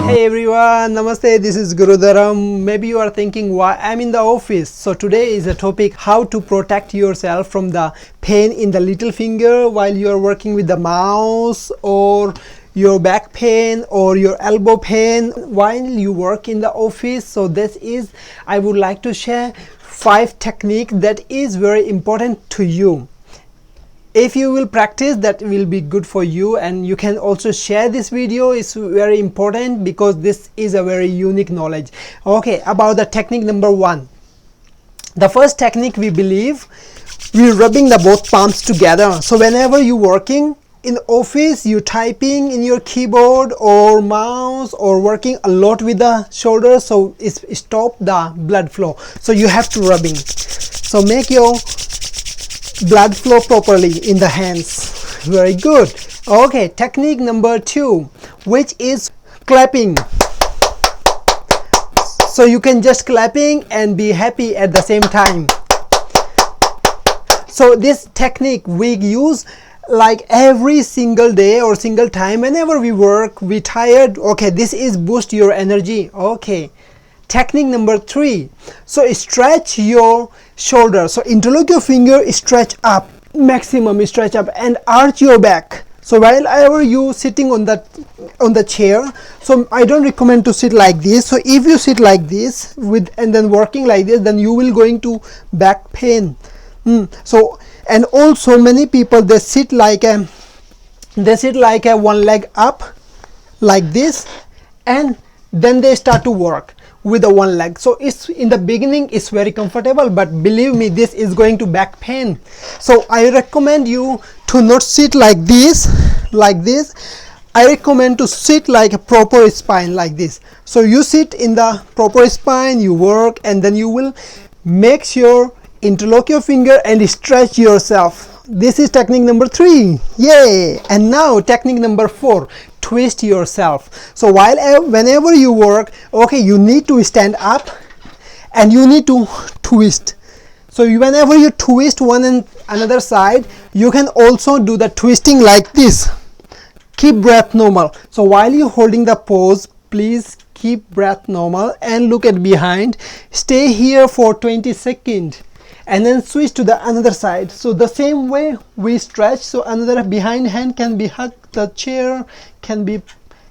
Hey everyone, namaste, this is Guru Dharam. Maybe you are thinking why I'm in the office. So today is a topic how to protect yourself from the pain in the little finger while you are working with the mouse, or your back pain or your elbow pain while you work in the office. So this is, I would like to share 5 techniques that is very important to you. If you will practice, that will be good for you, and you can also share this video. It's very important because this is a very unique knowledge. Okay, about the technique number 1. The first technique, we believe we're rubbing the both palms together. So whenever you're working in office, you typing in your keyboard or mouse or working a lot with the shoulders, so it stop the blood flow. So you have to rubbing. So make your blood flow properly in the hands. Very good. Okay, technique number 2, which is clapping. So you can just clapping and be happy at the same time. So this technique we use like every single day or single time whenever we work, we tired. Okay, this is boost your energy. Okay, technique number 3, so stretch your shoulder. So interlock your finger, stretch up, maximum stretch up, and arch your back. So while you sitting on the chair, so I don't recommend to sit like this. So if you sit like this with and then working like this, then you will going to back pain. So, and also many people, they sit like a one leg up like this, and then they start to work with the one leg. So it's in the beginning it's very comfortable, but believe me, this is going to back pain. So I recommend you to not sit like this. I recommend to sit like a proper spine like this. So you sit in the proper spine, you work, and then you will make sure interlock your finger and stretch yourself. This is technique number 3. Yay! And now technique number 4, twist yourself. So whenever you work, okay, you need to stand up and you need to twist. So whenever you twist one and another side, you can also do the twisting like this. Keep breath normal. So while you're holding the pose, please keep breath normal and look at behind. Stay here for 20 seconds. And then switch to the another side. So the same way we stretch, so another behind hand can be hug the chair, can be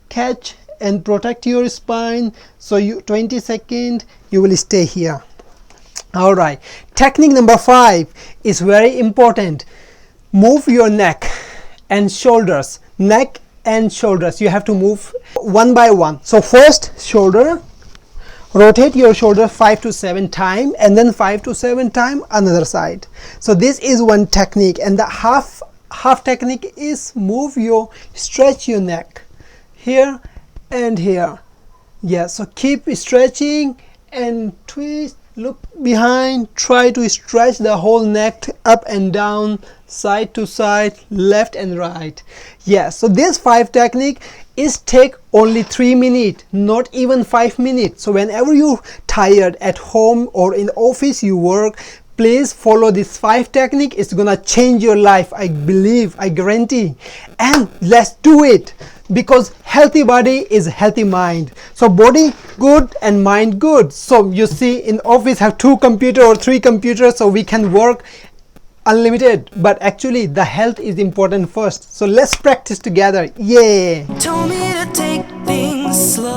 catch and protect your spine. So you 20 seconds you will stay here. All right, technique number 5 is very important. Move your neck and shoulders. Neck and shoulders, you have to move one by one. So first shoulder, rotate your shoulder 5 to 7 times, and then 5 to 7 times another side. So this is one technique, and the half technique is stretch your neck here and here. Yeah, so keep stretching and twist, look behind, try to stretch the whole neck up and down, side to side, left and right. Yeah, so this 5 technique is take only 3 minutes, not even 5 minutes. So whenever you're tired at home or in office you work, please follow this 5 technique. It's gonna change your life, I believe, I guarantee. And let's do it, because healthy body is healthy mind. So body good and mind good. So you see, in office have 2 computers or 3 computers, so we can work unlimited, but actually the health is important first. So let's practice together. Yeah. Told me to take things slow.